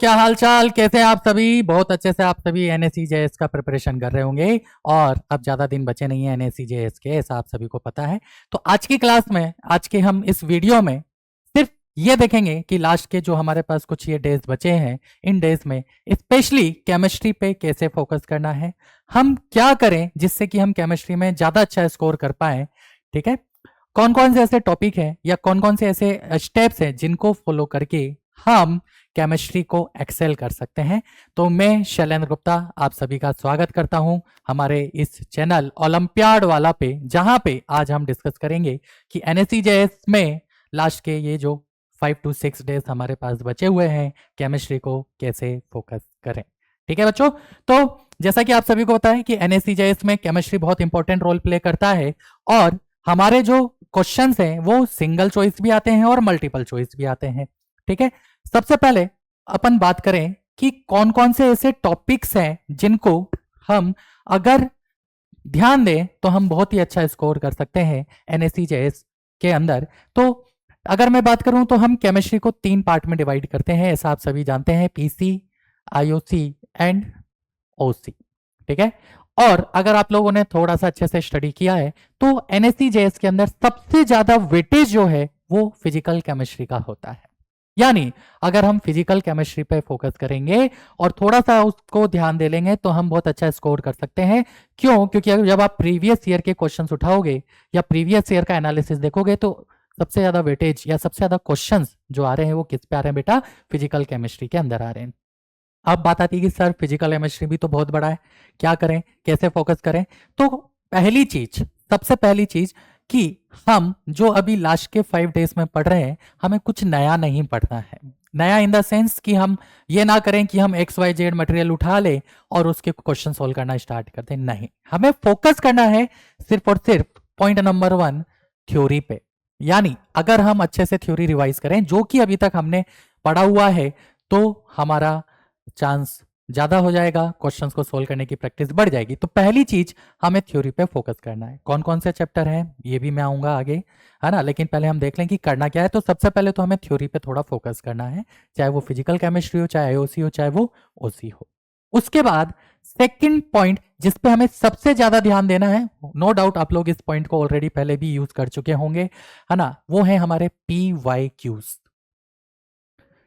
क्या हाल चाल, कैसे हैं आप सभी? बहुत अच्छे से आप सभी एनएससीजेएस का प्रिपरेशन कर रहे होंगे और अब ज़्यादा दिन बचे नहीं है एनएससीजेएस के, ऐसा आप सभी को पता है। तो आज की क्लास में, आज के हम इस वीडियो में सिर्फ ये देखेंगे कि लास्ट के जो हमारे पास कुछ ये डेज बचे हैं, इन डेज में स्पेशली केमिस्ट्री पे कैसे फोकस करना है, हम क्या करें जिससे कि हम केमिस्ट्री में ज़्यादा अच्छा स्कोर कर पाएँ। ठीक है, कौन कौन से ऐसे टॉपिक हैं या कौन कौन से ऐसे स्टेप्स हैं जिनको फॉलो करके हम केमिस्ट्री को एक्सेल कर सकते हैं। तो मैं शैलेंद्र गुप्ता आप सभी का स्वागत करता हूं हमारे इस चैनल ओलंपियाड वाला पे, जहां पे आज हम डिस्कस करेंगे कि एनएससीजेएस में लास्ट के ये जो 5 to 6 डेज हमारे पास बचे हुए हैं, केमिस्ट्री को कैसे फोकस करें। ठीक है बच्चों, तो जैसा कि आप सभी को पता है कि एनएससीजेएस में केमिस्ट्री बहुत इंपॉर्टेंट रोल प्ले करता है और हमारे जो क्वेश्चंस हैं वो सिंगल चॉइस भी आते हैं और मल्टीपल चॉइस भी आते हैं। ठीक है, सबसे पहले अपन बात करें कि कौन कौन से ऐसे टॉपिक्स हैं जिनको हम अगर ध्यान दें तो हम बहुत ही अच्छा स्कोर कर सकते हैं एनएससीजेएस के अंदर। तो अगर मैं बात करूं तो हम केमिस्ट्री को 3 पार्ट में डिवाइड करते हैं, ऐसा आप सभी जानते हैं, पीसी, आईओसी एंड ओसी। ठीक है, और अगर आप लोगों ने थोड़ा सा अच्छे से स्टडी किया है तो एनएससीजेएस के अंदर सबसे ज्यादा वेटेज जो है वो फिजिकल केमिस्ट्री का होता है। यानी अगर हम फिजिकल केमिस्ट्री पे फोकस करेंगे और थोड़ा सा उसको ध्यान दे लेंगे तो हम बहुत अच्छा स्कोर कर सकते हैं। क्यों? क्योंकि जब आप प्रीवियस ईयर के क्वेश्चंस उठाओगे या प्रीवियस ईयर का एनालिसिस देखोगे तो सबसे ज्यादा वेटेज या सबसे ज्यादा क्वेश्चंस जो आ रहे हैं वो किस पे आ रहे हैं बेटा? फिजिकल केमिस्ट्री के अंदर आ रहे हैं। अब बात आती है कि सर फिजिकल केमिस्ट्री भी तो बहुत बड़ा है, क्या करें, कैसे फोकस करें? तो पहली चीज, सबसे पहली चीज कि हम जो अभी लास्ट के 5 डेज में पढ़ रहे हैं, हमें कुछ नया नहीं पढ़ना है। नया इन द सेंस कि हम ये ना करें कि हम एक्स वाई जेड मटेरियल उठा ले और उसके क्वेश्चन सोल्व करना स्टार्ट कर दें। नहीं, हमें फोकस करना है सिर्फ और सिर्फ पॉइंट नंबर 1, थ्योरी पे। यानी अगर हम अच्छे से थ्योरी रिवाइज करें जो कि अभी तक हमने पढ़ा हुआ है तो हमारा चांस ज्यादा हो जाएगा, क्वेश्चंस को सोल्व करने की प्रैक्टिस बढ़ जाएगी। तो पहली चीज हमें थ्योरी पे फोकस करना है। कौन कौन से चैप्टर हैं ये भी मैं आऊंगा आगे, है ना, लेकिन पहले हम देख लें कि करना क्या है। तो सबसे पहले तो हमें थ्योरी पे थोड़ा फोकस करना है, चाहे वो फिजिकल केमिस्ट्री हो, चाहे आईओसी हो, चाहे वो ओसी हो। उसके बाद सेकंड पॉइंट जिस पे हमें सबसे ज्यादा ध्यान देना है, नो डाउट आप लोग इस पॉइंट को ऑलरेडी पहले भी यूज कर चुके होंगे, है ना, वो है हमारे PYQs।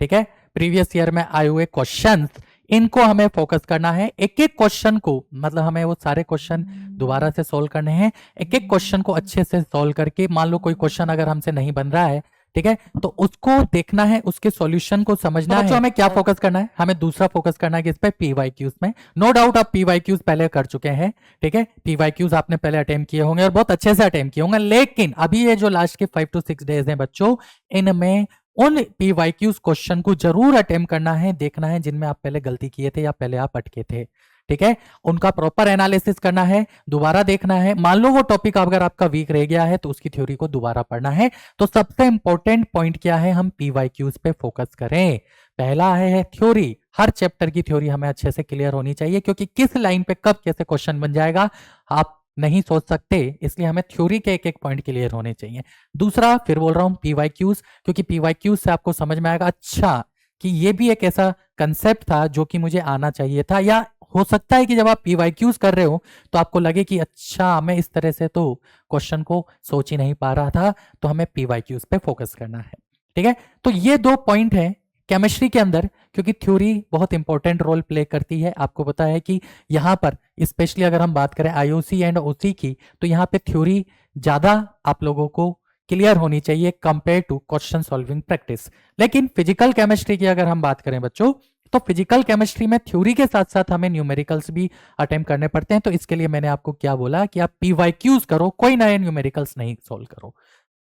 ठीक है, प्रीवियस ईयर में आए हुए क्वेश्चंस, इनको हमें फोकस करना है। एक एक क्वेश्चन को, मतलब हमें वो सारे क्वेश्चन दोबारा से सोल्व करने हैं। एक एक क्वेश्चन को अच्छे से सोल्व करके, मान लो कोई क्वेश्चन अगर हमसे नहीं बन रहा है, ठीक है, तो उसको देखना है, उसके सॉल्यूशन को समझना है। हमें क्या फोकस करना है? हमें दूसरा फोकस करना है किस पे? पीवाईक्यूज में। नो डाउट आप पीवाईक्यूज पहले कर चुके हैं, ठीक है, पीवाईक्यूज आपने पहले अटेम्प्ट किए होंगे और बहुत अच्छे से अटेम्प्ट किए होंगे। लेकिन अभी ये जो लास्ट के 5 to 6 डेज हैं बच्चों, इनमें उन पीवाईक्यूज क्वेश्चन को जरूर अटेम्प्ट करना है, देखना है जिनमें आप पहले गलती किए थे या पहले आप अटके थे। ठीक है, उनका प्रॉपर एनालिसिस करना है, दोबारा देखना है। मान लो वो टॉपिक अगर आपका वीक रह गया है तो उसकी थ्योरी को दोबारा पढ़ना है। तो सबसे इंपॉर्टेंट पॉइंट क्या है? हम पीवाईक्यूज पे फोकस करें। पहला है थ्योरी। हर चैप्टर की थ्योरी हमें अच्छे से क्लियर होनी चाहिए, क्योंकि किस लाइन पे कब कैसे क्वेश्चन बन जाएगा आप नहीं सोच सकते, इसलिए हमें थ्योरी के एक एक पॉइंट क्लियर होने चाहिए। दूसरा, फिर बोल रहा हूं पीवाईक्यूज, क्योंकि पीवाईक्यूज से आपको समझ में आएगा अच्छा कि ये भी एक ऐसा कंसेप्ट था जो कि मुझे आना चाहिए था, या हो सकता है कि जब आप पीवाईक्यूज कर रहे हो तो आपको लगे कि अच्छा मैं इस तरह से तो क्वेश्चन को सोच ही नहीं पा रहा था। तो हमें पीवाईक्यूज पे फोकस करना है। ठीक है, तो ये 2 पॉइंट है केमिस्ट्री के अंदर, क्योंकि थ्योरी बहुत इंपॉर्टेंट रोल प्ले करती है। आपको पता है कि यहां पर स्पेशली अगर हम बात करें आईओसी एंड ओसी की, तो यहां पे थ्योरी ज्यादा आप लोगों को क्लियर होनी चाहिए compare to question solving practice. लेकिन फिजिकल केमिस्ट्री की अगर हम बात करें बच्चों, तो फिजिकल केमिस्ट्री में थ्योरी के साथ साथ हमें न्यूमेरिकल्स भी अटेम्प्ट करने पड़ते हैं। तो इसके लिए मैंने आपको क्या बोला कि आप पीवाईक्यूज करो, कोई नए न्यूमेरिकल्स नहीं सोल्व करो।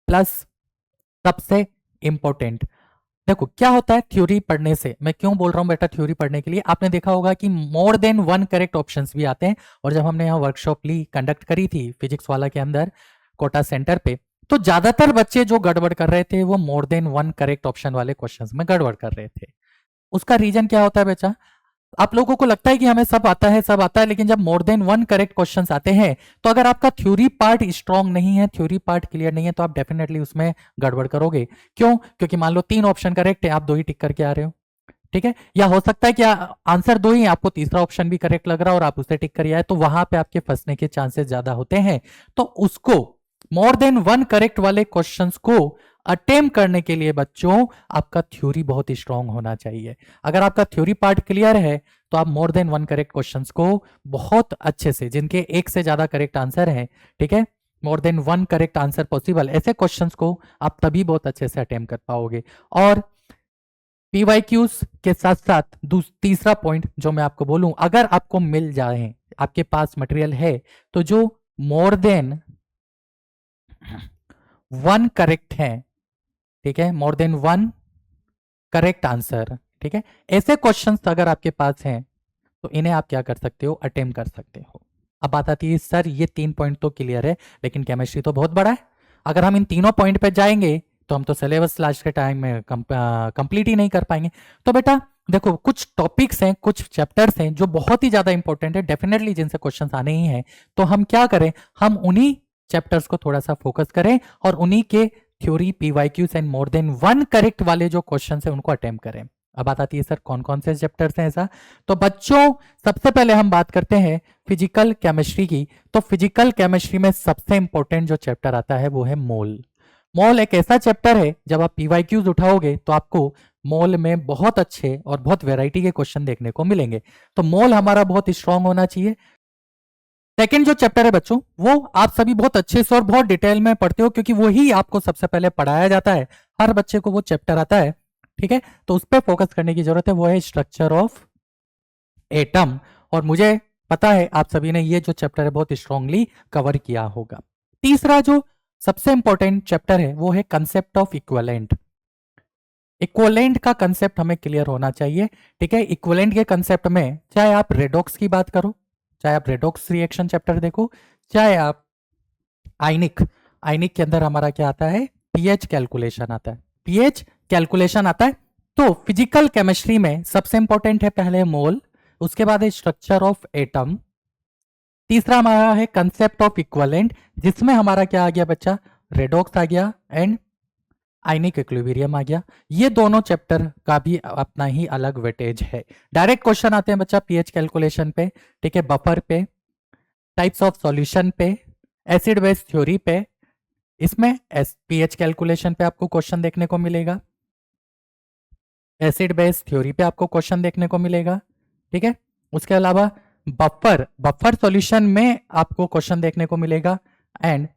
प्लस सबसे इंपॉर्टेंट, देखो क्या होता है थ्योरी पढ़ने से, मैं क्यों बोल रहा हूं बेटा थ्योरी पढ़ने के लिए, आपने देखा होगा कि मोर देन 1 करेक्ट ऑप्शंस भी आते हैं। और जब हमने यहाँ वर्कशॉप ली, कंडक्ट करी थी फिजिक्स वाला के अंदर कोटा सेंटर पे, तो ज्यादातर बच्चे जो गड़बड़ कर रहे थे वो मोर देन 1 करेक्ट ऑप्शन वाले क्वेश्चंस में गड़बड़ कर रहे थे। उसका रीजन क्या होता है बेटा? आप लोगों को लगता है कि हमें सब आता है, सब आता है, लेकिन जब मोर देन 1 करेक्ट क्वेश्चंस आते हैं तो अगर आपका थ्योरी पार्ट स्ट्रांग नहीं है, थ्योरी पार्ट क्लियर नहीं है, तो आप डेफिनेटली उसमें गड़बड़ करोगे। क्यों? क्योंकि मान लो 3 ऑप्शन करेक्ट है, आप 2 ही टिक करके आ रहे हो। ठीक है, या हो सकता है कि आंसर दो ही, आपको तीसरा ऑप्शन भी करेक्ट लग रहा है और आप उसे टिक करिए आए, तो वहां पे आपके फंसने के चांसेस ज्यादा होते हैं। तो उसको मोर देन वन करेक्ट वाले क्वेश्चंस को अटेम्प्ट करने के लिए बच्चों आपका थ्योरी बहुत स्ट्रांग होना चाहिए। अगर आपका थ्योरी पार्ट क्लियर है तो आप more than one correct questions को बहुत अच्छे से, जिनके एक से ज्यादा करेक्ट आंसर है, ठीक है, more than one correct answer possible, ऐसे क्वेश्चंस को आप तभी बहुत अच्छे से अटेम्प्ट कर पाओगे। और पीवाईक्यूज के साथ साथ तीसरा पॉइंट जो मैं आपको बोलूं, अगर आपको मिल जाए, आपके पास मटेरियल है, तो जो मोर देन वन करेक्ट है, ठीक है, more than one correct answer, ठीक है, ऐसे क्वेश्चंस अगर आपके पास हैं तो इन्हें आप क्या कर सकते हो, अटेम्प्ट कर सकते हो। अब बात आती है सर ये 3 पॉइंट तो क्लियर है लेकिन केमिस्ट्री तो बहुत बड़ा है, अगर हम इन तीनों पॉइंट पे जाएंगे तो हम तो सिलेबस लास्ट के टाइम में कंप्लीट ही नहीं कर पाएंगे। तो बेटा देखो, कुछ टॉपिक्स हैं, कुछ चैप्टर्स हैं जो बहुत ही ज्यादा इंपॉर्टेंट है, डेफिनेटली जिनसे क्वेश्चंस आने ही हैं, तो हम क्या करें, हम उन्हीं चैप्टर्स को थोड़ा सा फोकस करें और उन्हीं के theory, PYQs and more than one correct वाले जो क्वेश्चन है उनको अटेम्प्ट करें। अब बात आती है सर कौन कौन से चैप्टर्स हैं ऐसा, तो बच्चों सबसे पहले हम बात करते हैं फिजिकल केमिस्ट्री की। तो फिजिकल केमिस्ट्री में सबसे इंपॉर्टेंट जो चैप्टर आता है वो है मोल। मोल एक ऐसा चैप्टर है, जब आप पीवाईक्यूज उठाओगे तो आपको मोल में बहुत अच्छे और बहुत वैरायटी के क्वेश्चन देखने को मिलेंगे। तो मोल हमारा बहुत स्ट्रांग होना चाहिए। सेकेंड जो चैप्टर है बच्चों, वो आप सभी बहुत अच्छे से और बहुत डिटेल में पढ़ते हो क्योंकि वही आपको सबसे पहले पढ़ाया जाता है, हर बच्चे को वो चैप्टर आता है, ठीक है, तो उस पर फोकस करने की जरूरत है, वो है स्ट्रक्चर ऑफ एटम। और मुझे पता है आप सभी ने ये जो चैप्टर है बहुत स्ट्रांगली कवर किया होगा। तीसरा जो सबसे इंपॉर्टेंट चैप्टर है वो है कंसेप्ट ऑफ इक्विवेलेंट। इक्विवेलेंट का कंसेप्ट हमें क्लियर होना चाहिए, ठीक है। इक्विवेलेंट के कंसेप्ट में चाहे आप रेडॉक्स की बात करो, चाहे आप रेडॉक्स रिएक्शन चैप्टर देखो, चाहे आप आयनिक, आयनिक के अंदर हमारा क्या आता है, पीएच कैलकुलेशन आता है, पीएच कैलकुलेशन आता है। तो फिजिकल केमिस्ट्री में सबसे इंपॉर्टेंट है पहले मोल, उसके बाद है स्ट्रक्चर ऑफ एटम, तीसरा हमारा है कंसेप्ट ऑफ इक्विवेलेंट, जिसमें हमारा क्या आ गया बच्चा, रेडॉक्स आ गया एंड आयनिक इक्विलिब्रियम आ गया। ये दोनों चैप्टर का भी अपना ही अलग वेटेज है। डायरेक्ट क्वेश्चन आते हैं बच्चा पीएच कैलकुलेशन पे, ठीक है, बफर पे, टाइप्स ऑफ सॉल्यूशन पे, एसिड बेस थ्योरी पे, इसमें पीएच कैलकुलेशन पे आपको क्वेश्चन देखने को मिलेगा, एसिड बेस थ्योरी पे आपको क्वेश्चन देखने को मिलेगा, ठीक है। उसके अलावा बफर सॉल्यूशन में आपको क्वेश्चन देखने को मिलेगा एंड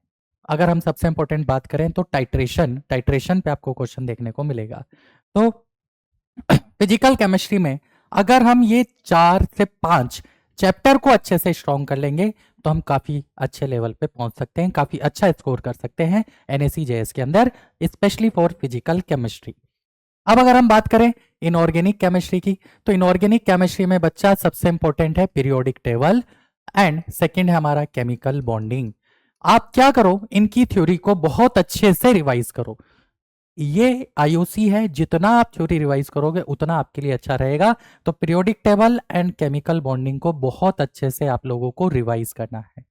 अगर हम सबसे इंपॉर्टेंट बात करें तो टाइट्रेशन पे आपको क्वेश्चन देखने को मिलेगा। तो फिजिकल केमिस्ट्री में अगर हम ये 4 से 5 चैप्टर को अच्छे से स्ट्रॉन्ग कर लेंगे तो हम काफी अच्छे लेवल पे पहुंच सकते हैं, काफी अच्छा स्कोर कर सकते हैं NSE-JS के अंदर, स्पेशली फॉर फिजिकल केमिस्ट्री। अब अगर हम बात करें इनऑर्गेनिक केमिस्ट्री की, तो इनऑर्गेनिक केमिस्ट्री में बच्चा सबसे इंपॉर्टेंट है पीरियोडिक टेबल एंड सेकंड है हमारा केमिकल बॉन्डिंग। आप क्या करो, इनकी थ्योरी को बहुत अच्छे से रिवाइज करो। ये IOC है, जितना आप थ्योरी रिवाइज करोगे उतना आपके लिए अच्छा रहेगा। तो periodic table and chemical bonding को बहुत अच्छे से आप लोगों को रिवाइज करना है,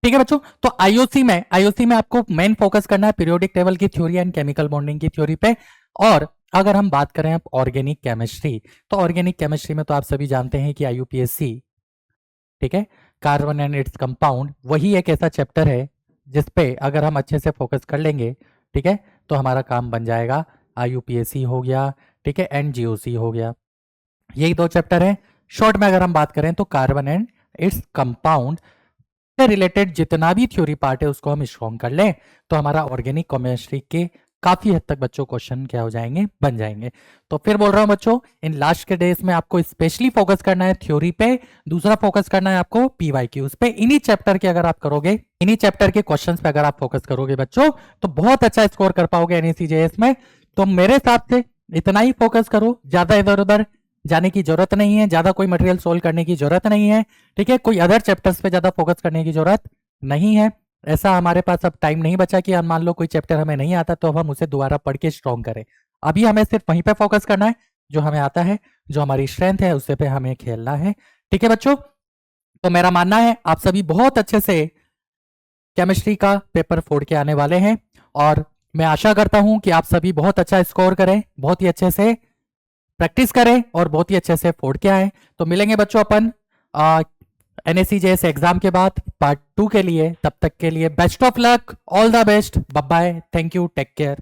ठीक है बच्चों। तो आईओसी में आपको मेन फोकस करना है पीरियोडिक टेबल की थ्योरी एंड केमिकल बॉन्डिंग की थ्योरी पे। और अगर हम बात करें अब ऑर्गेनिक केमिस्ट्री, तो ऑर्गेनिक केमिस्ट्री में तो आप सभी जानते हैं कि IUPAC, ठीक है, कार्बन एंड इट्स कंपाउंड, वही एक ऐसा चैप्टर है जिसपे अगर हम अच्छे से फोकस कर लेंगे, ठीक है, तो हमारा काम बन जाएगा। IUPAC हो गया, ठीक है, एंड GOC हो गया, यही 2 चैप्टर है। शॉर्ट में अगर हम बात करें तो कार्बन एंड इट्स कंपाउंड से रिलेटेड जितना भी थ्योरी पार्ट है उसको हम स्ट्रॉन्ग कर लें तो हमारा ऑर्गेनिक केमिस्ट्री के काफी हद तक बच्चों क्वेश्चन क्या हो जाएंगे, बन जाएंगे। तो फिर बोल रहा हूं बच्चों, इन लास्ट के डेज में आपको स्पेशली फोकस करना है थ्योरी पे, दूसरा फोकस करना है आपको PYQs पे। इन्हीं चैप्टर के अगर आप करोगे, इन्हीं चैप्टर के क्वेश्चंस पे अगर आप फोकस करोगे बच्चों तो बहुत अच्छा स्कोर कर पाओगे NSE-JS में। तो मेरे हिसाब से इतना ही फोकस करो, ज्यादा इधर उधर जाने की जरूरत नहीं है, ज्यादा कोई मटेरियल सोल्व करने की जरूरत नहीं है, ठीक है, कोई अदर चैप्टर्स पे ज्यादा फोकस करने की जरूरत नहीं है। ऐसा हमारे पास अब टाइम नहीं बचा कि मान लो कोई चैप्टर हमें नहीं आता तो अब हम उसे दोबारा पढ़ के स्ट्रॉन्ग करें। अभी हमें सिर्फ वहीं पे फोकस करना है जो हमें आता है, जो हमारी स्ट्रेंथ है उससे पे हमें खेलना है, ठीक है बच्चों। तो मेरा मानना है आप सभी बहुत अच्छे से केमिस्ट्री का पेपर फोड़ के आने वाले हैं और मैं आशा करता हूं कि आप सभी बहुत अच्छा स्कोर करें, बहुत ही अच्छे से प्रैक्टिस करें और बहुत ही अच्छे से फोड़ के आए। तो मिलेंगे बच्चों अपन NSCJS एग्जाम के बाद पार्ट 2 के लिए। तब तक के लिए best of luck, all the best, bye bye, thank you, take care.